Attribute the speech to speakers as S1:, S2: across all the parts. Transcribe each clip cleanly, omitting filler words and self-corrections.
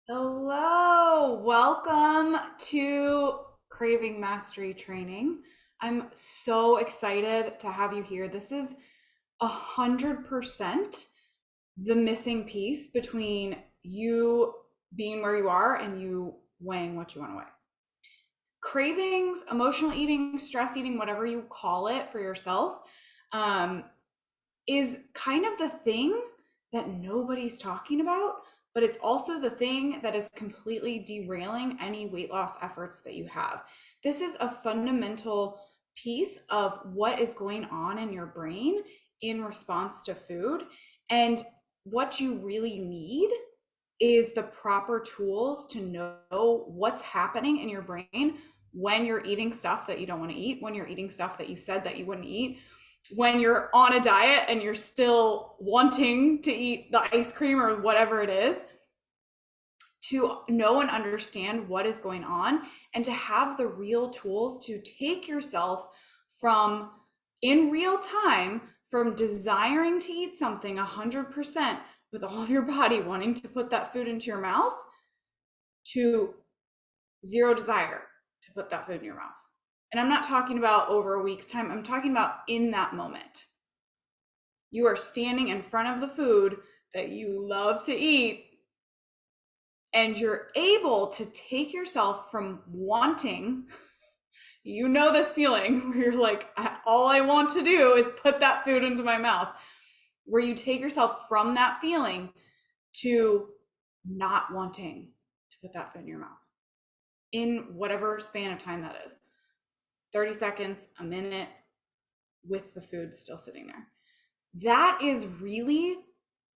S1: Hello, welcome to Craving Mastery Training. I'm so excited to have you here. This is 100% the missing piece between you being where you are and you weighing what you want to weigh. Cravings, emotional eating, stress eating, whatever you call it for yourself, um, is kind of the thing that nobody's talking about, but it's also the thing that is completely derailing any weight loss efforts that you have. This is a fundamental piece of what is going on in your brain in response to food. And what you really need is the proper tools to know what's happening in your brain when you're eating stuff that you don't want to eat, when you're eating stuff that you said that you wouldn't eat, when you're on a diet and you're still wanting to eat the ice cream or whatever it is, to know and understand what is going on and to have the real tools to take yourself from in real time from desiring to eat something 100% with all of your body wanting to put that food into your mouth to zero desire to put that food in your mouth. And I'm not talking about over a week's time, I'm talking about in that moment. You are standing in front of the food that you love to eat, and you're able to take yourself from wanting, you know, this feeling where you're like, all I want to do is put that food into my mouth, where you take yourself from that feeling to not wanting to put that food in your mouth in whatever span of time that is, 30 seconds, a minute, with the food still sitting there. That is really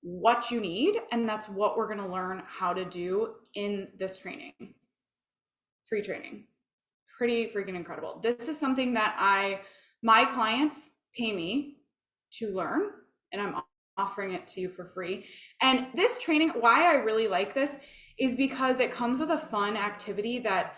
S1: what you need. And that's what we're going to learn how to do in this training, free training. Pretty freaking incredible. This is something that my clients pay me to learn, and I'm offering it to you for free. And this training, why I really like this is because it comes with a fun activity that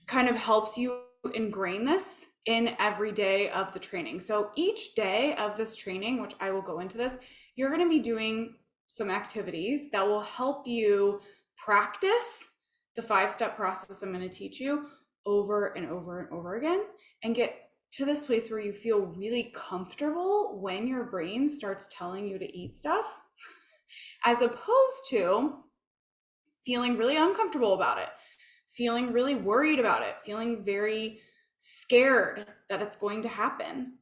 S1: kind of helps you ingrain this in every day of the training. So each day of this training, which I will go into this, you're going to be doing some activities that will help you practice the 5-step process I'm going to teach you over and over and over again, and get to this place where you feel really comfortable when your brain starts telling you to eat stuff, as opposed to feeling really uncomfortable about it, feeling really worried about it, feeling very scared that it's going to happen,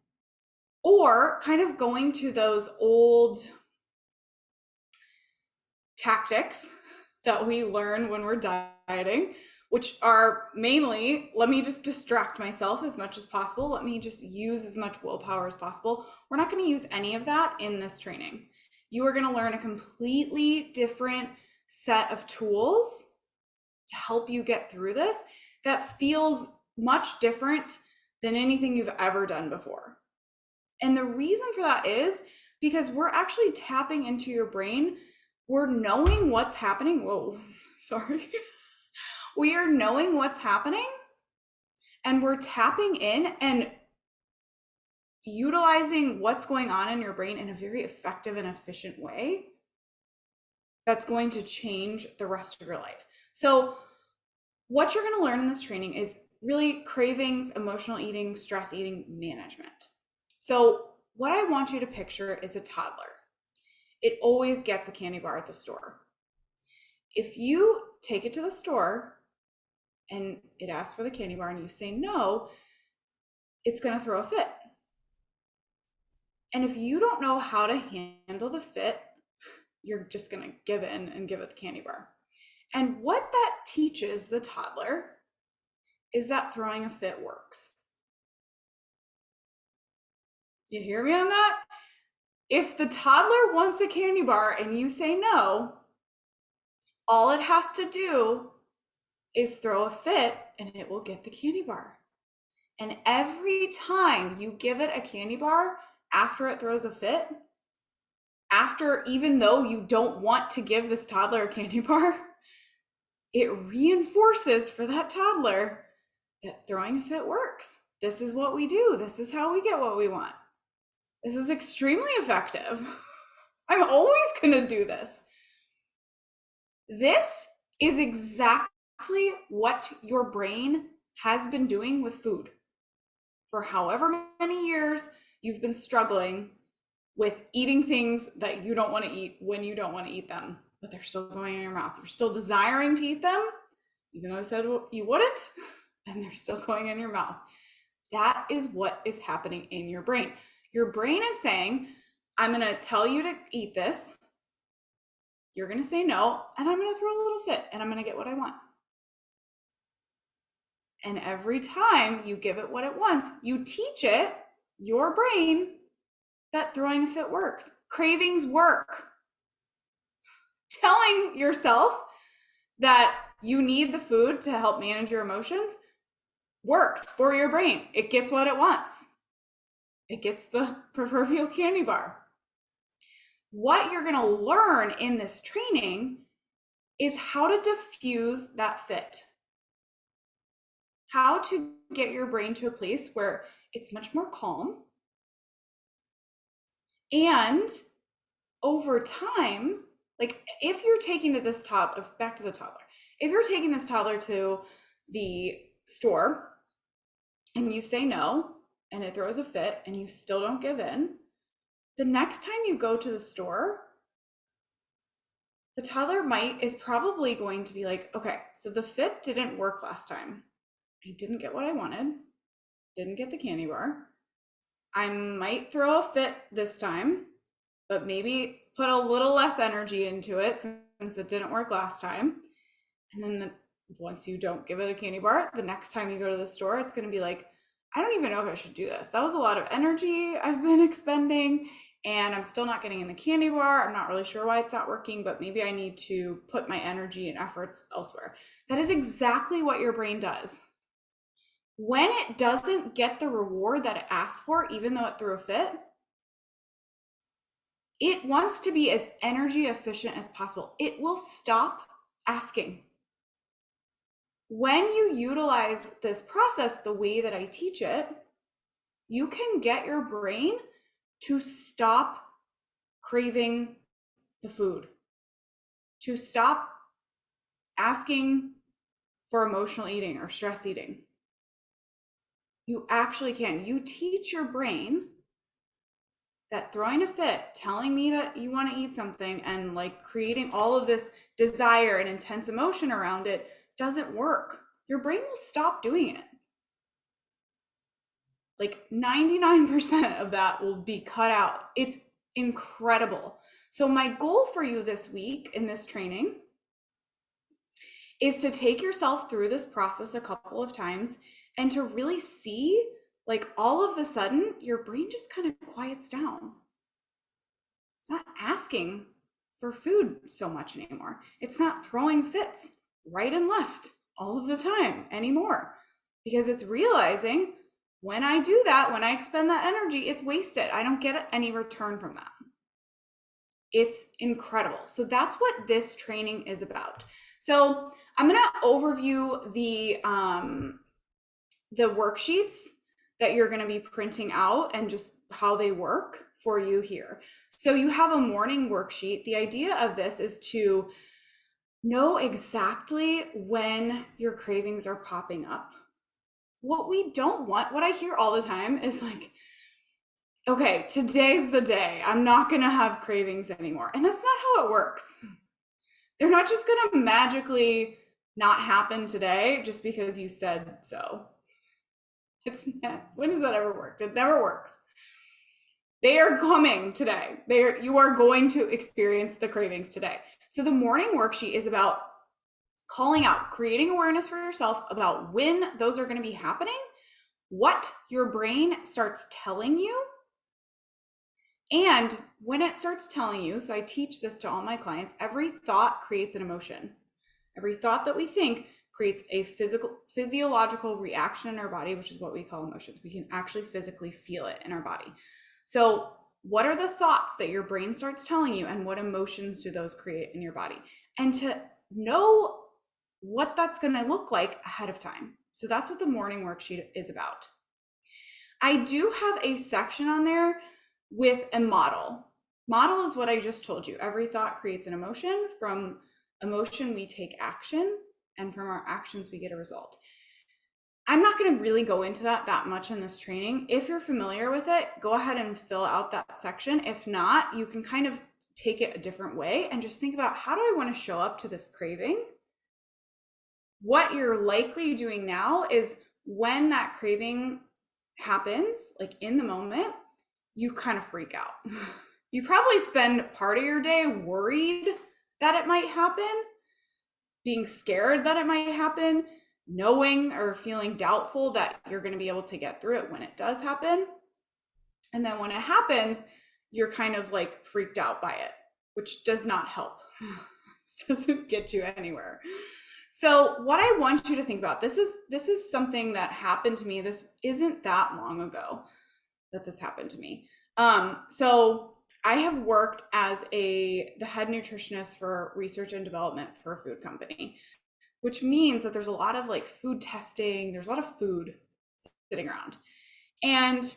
S1: or kind of going to those old tactics that we learn when we're dieting, which are mainly, let me just distract myself as much as possible. Let me just use as much willpower as possible. We're not going to use any of that in this training. You are going to learn a completely different set of tools to help you get through this that feels much different than anything you've ever done before. And the reason for that is because we're actually tapping into your brain. We're knowing what's happening. Whoa, sorry. We are knowing what's happening, and we're tapping in and utilizing what's going on in your brain in a very effective and efficient way that's going to change the rest of your life. So what you're going to learn in this training is really cravings, emotional eating, stress eating management. So what I want you to picture is a toddler. It always gets a candy bar at the store. If you take it to the store and it asks for the candy bar and you say no, it's going to throw a fit. And if you don't know how to handle the fit, you're just going to give in and give it the candy bar. And what that teaches the toddler is that throwing a fit works. You hear me on that? If the toddler wants a candy bar and you say no, all it has to do is throw a fit and it will get the candy bar. And every time you give it a candy bar after it throws a fit, after, even though you don't want to give this toddler a candy bar, it reinforces for that toddler that throwing a fit works. This is what we do. This is how we get what we want. This is extremely effective. I'm always going to do this. This is exactly what your brain has been doing with food. For however many years you've been struggling with eating things that you don't want to eat when you don't want to eat them, but they're still going in your mouth. You're still desiring to eat them, even though I said you wouldn't, and they're still going in your mouth. That is what is happening in your brain. Your brain is saying, I'm going to tell you to eat this. You're going to say no, and I'm going to throw a little fit, and I'm going to get what I want. And every time you give it what it wants, you teach it, your brain, that throwing a fit works. Cravings work. Telling yourself that you need the food to help manage your emotions works for your brain. It gets what it wants. It gets the proverbial candy bar. What you're going to learn in this training is how to diffuse that fit. How to get your brain to a place where it's much more calm. And over time, like if you're taking to this toddler, back to the toddler, if you're taking this toddler to the store and you say no, and it throws a fit and you still don't give in, the next time you go to the store, the toddler is probably going to be like, okay, so the fit didn't work last time. I didn't get what I wanted, didn't get the candy bar. I might throw a fit this time, but maybe put a little less energy into it since it didn't work last time. And then once you don't give it a candy bar, the next time you go to the store, it's going to be like, I don't even know if I should do this. That was a lot of energy I've been expending, and I'm still not getting in the candy bar. I'm not really sure why it's not working, but maybe I need to put my energy and efforts elsewhere. That is exactly what your brain does. When it doesn't get the reward that it asked for, even though it threw a fit, it wants to be as energy efficient as possible. It will stop asking. When you utilize this process the way that I teach it, you can get your brain to stop craving the food, to stop asking for emotional eating or stress eating. You actually can. You teach your brain that throwing a fit, telling me that you want to eat something, and like creating all of this desire and intense emotion around it doesn't work. Your brain will stop doing it. Like 99% of that will be cut out. It's incredible. So my goal for you this week in this training is to take yourself through this process a couple of times and to really see, like, all of a sudden your brain just kind of quiets down. It's not asking for food so much anymore. It's not throwing fits right and left all of the time anymore, because it's realizing when I do that, when I expend that energy, it's wasted. I don't get any return from that. It's incredible. So that's what this training is about. So I'm going to overview the worksheets that you're going to be printing out and just how they work for you here. So you have a morning worksheet. The idea of this is to know exactly when your cravings are popping up. What we don't want, what I hear all the time is like, okay, today's the day. I'm not going to have cravings anymore. And that's not how it works. They're not just going to magically not happen today just because you said so. When has that ever worked? It never works. They are coming today. You are going to experience the cravings today. So the morning worksheet is about calling out, creating awareness for yourself about when those are going to be happening, what your brain starts telling you, and when it starts telling you. So I teach this to all my clients. Every thought creates an emotion. Every thought that we think creates a physiological reaction in our body, which is what we call emotions. We can actually physically feel it in our body. So what are the thoughts that your brain starts telling you, and what emotions do those create in your body? And to know what that's going to look like ahead of time. So that's what the morning worksheet is about. I do have a section on there with a model. Model is what I just told you. Every thought creates an emotion, from emotion, we take action, and from our actions, we get a result. I'm not going to really go into that much in this training. If you're familiar with it, go ahead and fill out that section. If not, you can kind of take it a different way and just think about, how do I want to show up to this craving? What you're likely doing now is, when that craving happens, like in the moment, you kind of freak out. You probably spend part of your day worried that it might happen, being scared that it might happen, knowing or feeling doubtful that you're going to be able to get through it when it does happen. And then when it happens, you're kind of like freaked out by it, which does not help. This doesn't get you anywhere. So what I want you to think about, this is something that happened to me. This isn't that long ago that this happened to me. So I have worked as the head nutritionist for research and development for a food company, which means that there's a lot of like food testing. There's a lot of food sitting around. And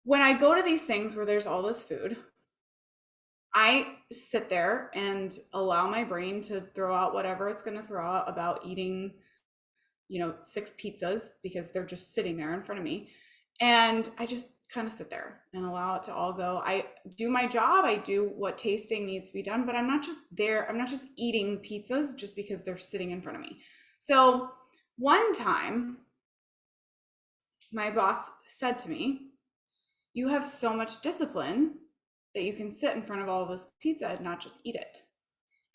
S1: when I go to these things where there's all this food, I sit there and allow my brain to throw out whatever it's going to throw out about eating, 6 pizzas, because they're just sitting there in front of me. And I just kind of sit there and allow it to all go. I do my job. I do what tasting needs to be done, but I'm not just there. I'm not just eating pizzas just because they're sitting in front of me. So one time, my boss said to me, "You have so much discipline that you can sit in front of all of this pizza and not just eat it."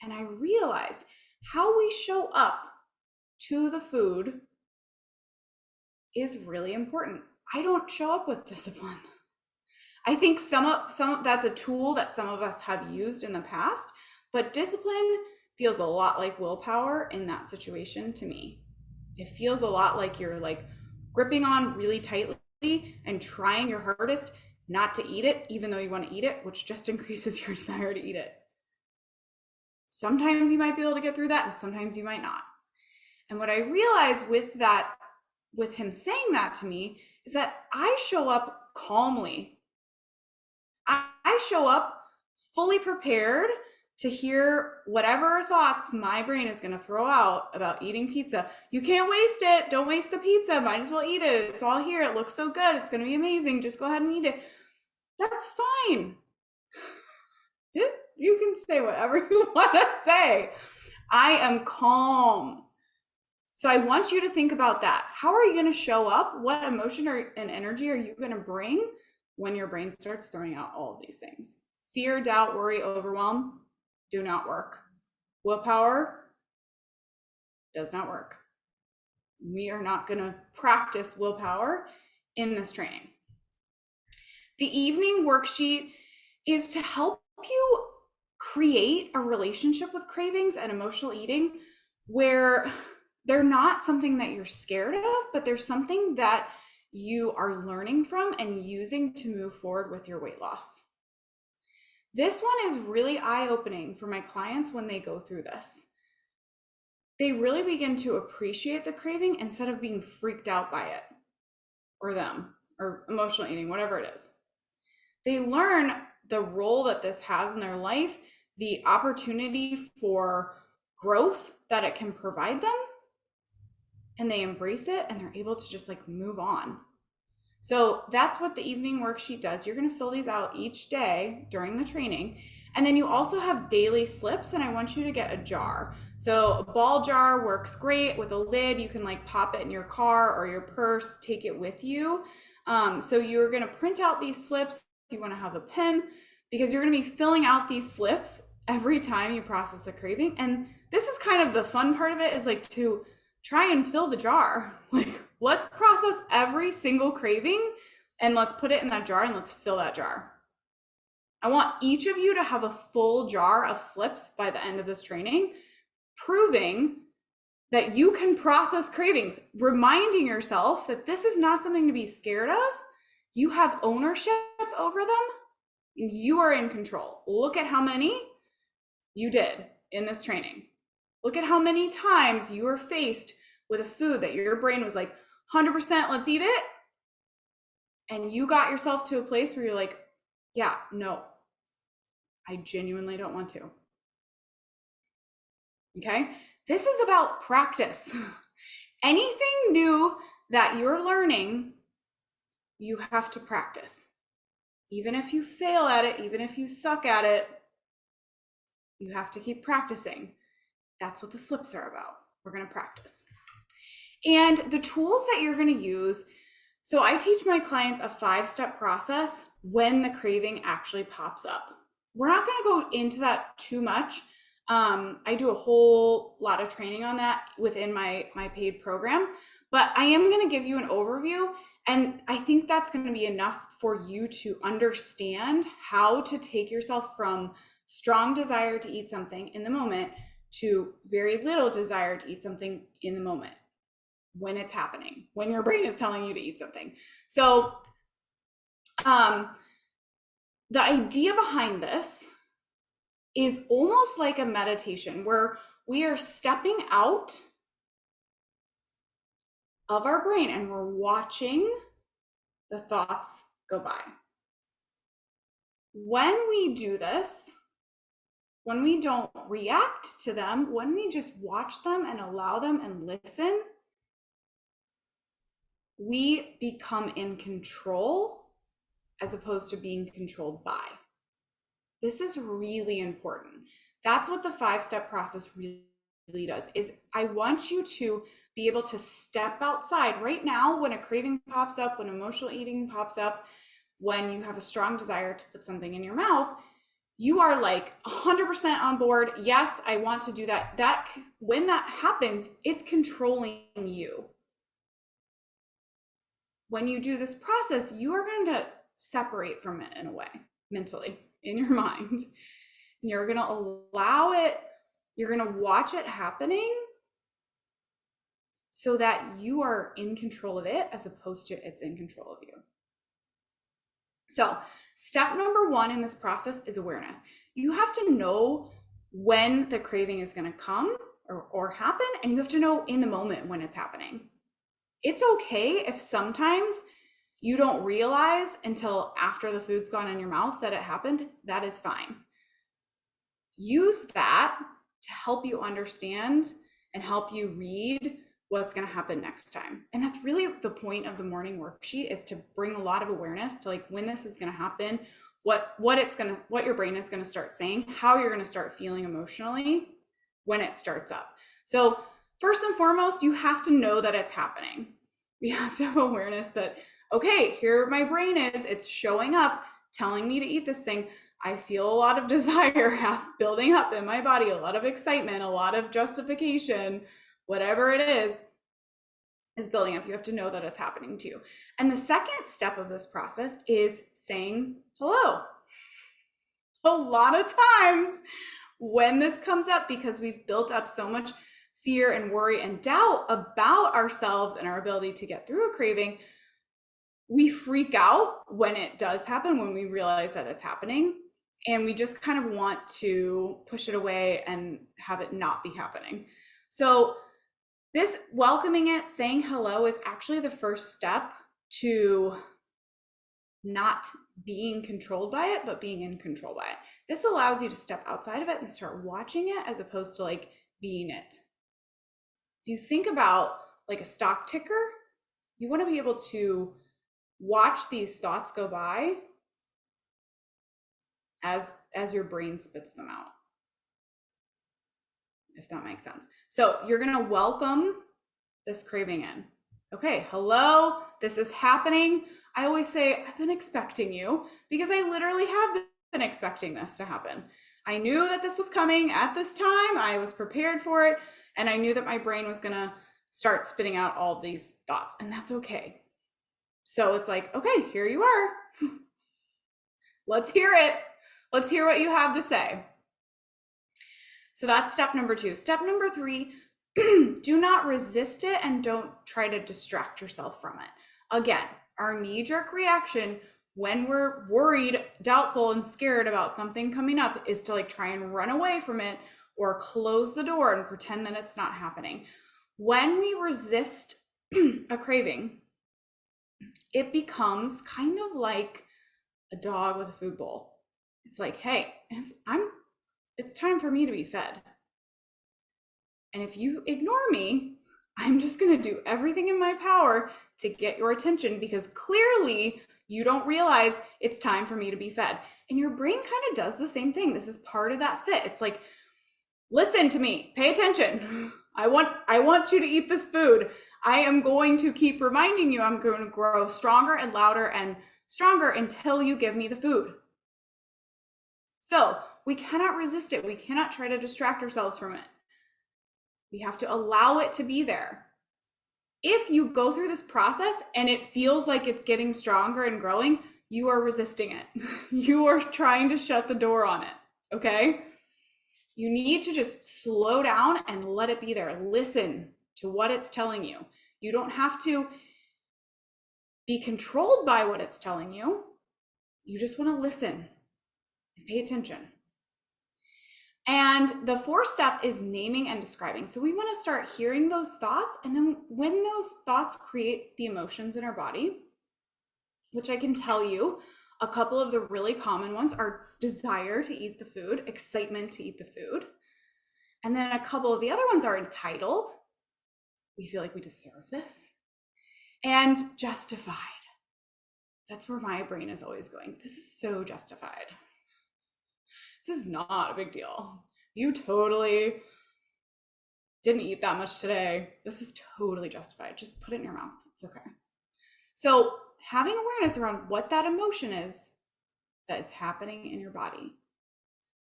S1: And I realized how we show up to the food is really important. I don't show up with discipline. I think some that's a tool that some of us have used in the past, but discipline feels a lot like willpower in that situation to me. It feels a lot like you're like gripping on really tightly and trying your hardest not to eat it, even though you want to eat it, which just increases your desire to eat it. Sometimes you might be able to get through that, and sometimes you might not. And what I realized with him saying that to me, is that I show up calmly. I show up fully prepared to hear whatever thoughts my brain is going to throw out about eating pizza. You can't waste it. Don't waste the pizza. Might as well eat it. It's all here. It looks so good. It's going to be amazing. Just go ahead and eat it. That's fine. You can say whatever you want to say. I am calm. So I want you to think about that. How are you going to show up? What emotion and energy are you going to bring when your brain starts throwing out all of these things? Fear, doubt, worry, overwhelm do not work. Willpower does not work. We are not going to practice willpower in this training. The evening worksheet is to help you create a relationship with cravings and emotional eating where they're not something that you're scared of, but there's something that you are learning from and using to move forward with your weight loss. This one is really eye-opening for my clients when they go through this. They really begin to appreciate the craving instead of being freaked out by it or them or emotional eating, whatever it is. They learn the role that this has in their life, the opportunity for growth that it can provide them, and they embrace it and they're able to just like move on. So that's what the evening worksheet does. You're going to fill these out each day during the training. And then you also have daily slips, and I want you to get a jar. So a ball jar works great with a lid. You can like pop it in your car or your purse, take it with you. So you're going to print out these slips. You want to have a pen because you're going to be filling out these slips every time you process a craving. And this is kind of the fun part of it, is like to try and fill the jar. Like, let's process every single craving and let's put it in that jar and let's fill that jar. I want each of you to have a full jar of slips by the end of this training, proving that you can process cravings, reminding yourself that this is not something to be scared of. You have ownership over them and you are in control. Look at how many you did in this training. Look at how many times you were faced with a food that your brain was like, 100%, let's eat it. And you got yourself to a place where you're like, yeah, no, I genuinely don't want to. Okay? This is about practice. Anything new that you're learning, you have to practice. Even if you fail at it, even if you suck at it, you have to keep practicing. That's what the slips are about. We're going to practice. And the tools that you're going to use, so I teach my clients a 5-step process when the craving actually pops up. We're not going to go into that too much. I do a whole lot of training on that within my paid program, but I am going to give you an overview. And I think that's going to be enough for you to understand how to take yourself from strong desire to eat something in the moment to very little desire to eat something in the moment when it's happening, when your brain is telling you to eat something. So the idea behind this is almost like a meditation where we are stepping out of our brain and we're watching the thoughts go by. When we do this, when we don't react to them, when we just watch them and allow them and listen, we become in control as opposed to being controlled by. This is really important. That's what the 5-step process really does, is I want you to be able to step outside right now when a craving pops up, when emotional eating pops up, when you have a strong desire to put something in your mouth. You are like 100% on board. Yes, I want to do that. When that happens, it's controlling you. When you do this process, you are going to separate from it in a way, mentally, in your mind. And you're going to allow it, you're going to watch it happening so that you are in control of it as opposed to it's in control of you. So, step number 1 in this process is awareness. You have to know when the craving is going to come or happen, and you have to know in the moment when it's happening. It's okay if sometimes you don't realize until after the food's gone in your mouth that it happened. That is fine. Use that to help you understand and help you read what's going to happen next time. And that's really the point of the morning worksheet, is to bring a lot of awareness to like when this is going to happen, what your brain is going to start saying, how you're going to start feeling emotionally when it starts up. So first and foremost, you have to know that it's happening. You have to have awareness that, okay, here my brain is, it's showing up, telling me to eat this thing. I feel a lot of desire building up in my body, a lot of excitement, a lot of justification, whatever it is building up. You have to know that it's happening to you. And the second step of this process is saying hello. A lot of times when this comes up, because we've built up so much fear and worry and doubt about ourselves and our ability to get through a craving, we freak out when it does happen, when we realize that it's happening. And we just kind of want to push it away and have it not be happening. So this welcoming it, saying hello, is actually the first step to not being controlled by it, but being in control by it. This allows you to step outside of it and start watching it as opposed to like being it. If you think about like a stock ticker, you want to be able to watch these thoughts go by as your brain spits them out, if that makes sense. So you're going to welcome this craving in. Okay, hello, this is happening. I always say, I've been expecting you, because I literally have been expecting this to happen. I knew that this was coming at this time. I was prepared for it. And I knew that my brain was going to start spitting out all these thoughts, and that's okay. So it's like, okay, here you are. Let's hear it. Let's hear what you have to say. So that's step number 2. Step number 3, do not resist it and don't try to distract yourself from it. Again, our knee-jerk reaction when we're worried, doubtful, and scared about something coming up is to like try and run away from it or close the door and pretend that it's not happening. When we resist a craving, it becomes kind of like a dog with a food bowl. It's like, hey, it's time for me to be fed. And if you ignore me, I'm just going to do everything in my power to get your attention, because clearly you don't realize it's time for me to be fed. And your brain kind of does the same thing. This is part of that fit. It's like, listen to me, pay attention. I want you to eat this food. I am going to keep reminding you, I'm going to grow stronger and louder and stronger until you give me the food. So we cannot resist it. We cannot try to distract ourselves from it. We have to allow it to be there. If you go through this process and it feels like it's getting stronger and growing, you are resisting it. You are trying to shut the door on it, okay? You need to just slow down and let it be there. Listen to what it's telling you. You don't have to be controlled by what it's telling you. You just want to listen and pay attention. And the fourth step is naming and describing. So we want to start hearing those thoughts. And then when those thoughts create the emotions in our body, which I can tell you, a couple of the really common ones are desire to eat the food, excitement to eat the food. And then a couple of the other ones are entitled. We feel like we deserve this. And justified. That's where my brain is always going. This is so justified. This is not a big deal. You totally didn't eat that much today. This is totally justified. Just put it in your mouth. It's okay. So having awareness around what that emotion is that is happening in your body.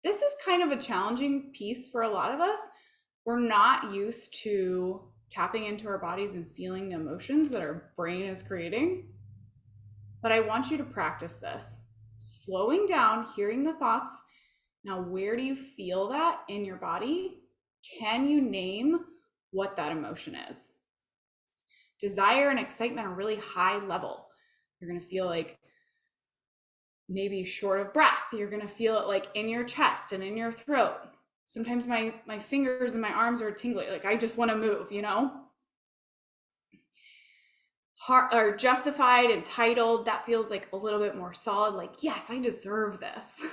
S1: This is kind of a challenging piece for a lot of us. We're not used to tapping into our bodies and feeling the emotions that our brain is creating. But I want you to practice this. Slowing down, hearing the thoughts. Now, where do you feel that in your body? Can you name what that emotion is? Desire and excitement are really high level. You're going to feel like maybe short of breath. You're going to feel it like in your chest and in your throat. Sometimes my fingers and my arms are tingly. Like I just want to move, you know? Or justified, entitled, that feels like a little bit more solid. Like, yes, I deserve this.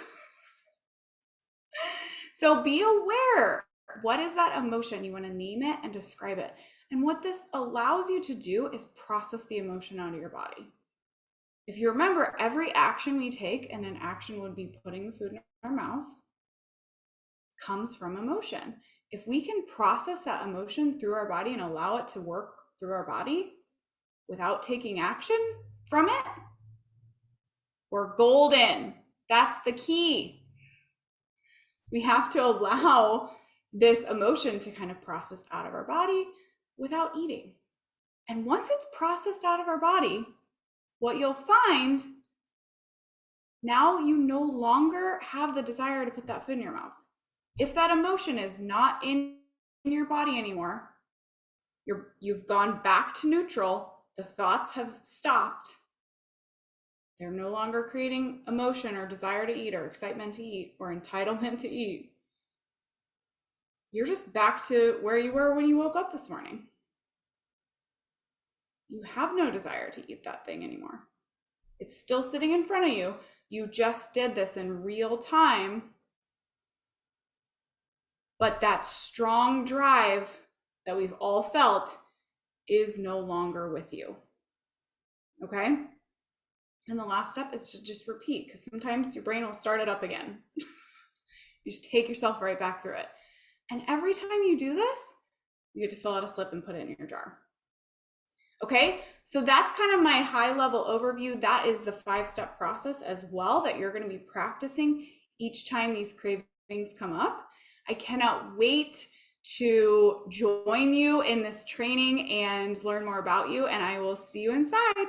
S1: So be aware. What is that emotion? You want to name it and describe it. And what this allows you to do is process the emotion out of your body. If you remember, every action we take, and an action would be putting the food in our mouth, comes from emotion. If we can process that emotion through our body and allow it to work through our body without taking action from it, we're golden. That's the key. We have to allow this emotion to kind of process out of our body without eating. And once it's processed out of our body, what you'll find, now you no longer have the desire to put that food in your mouth. If that emotion is not in your body anymore, you've gone back to neutral, the thoughts have stopped, they're no longer creating emotion or desire to eat or excitement to eat or entitlement to eat. You're just back to where you were when you woke up this morning. You have no desire to eat that thing anymore. It's still sitting in front of you. You just did this in real time. But that strong drive that we've all felt is no longer with you. Okay? And the last step is to just repeat, because sometimes your brain will start it up again. You just take yourself right back through it. And every time you do this, you get to fill out a slip and put it in your jar. Okay, so that's kind of my high level overview. That is the 5-step process as well that you're going to be practicing each time these cravings come up. I cannot wait to join you in this training and learn more about you, and I will see you inside.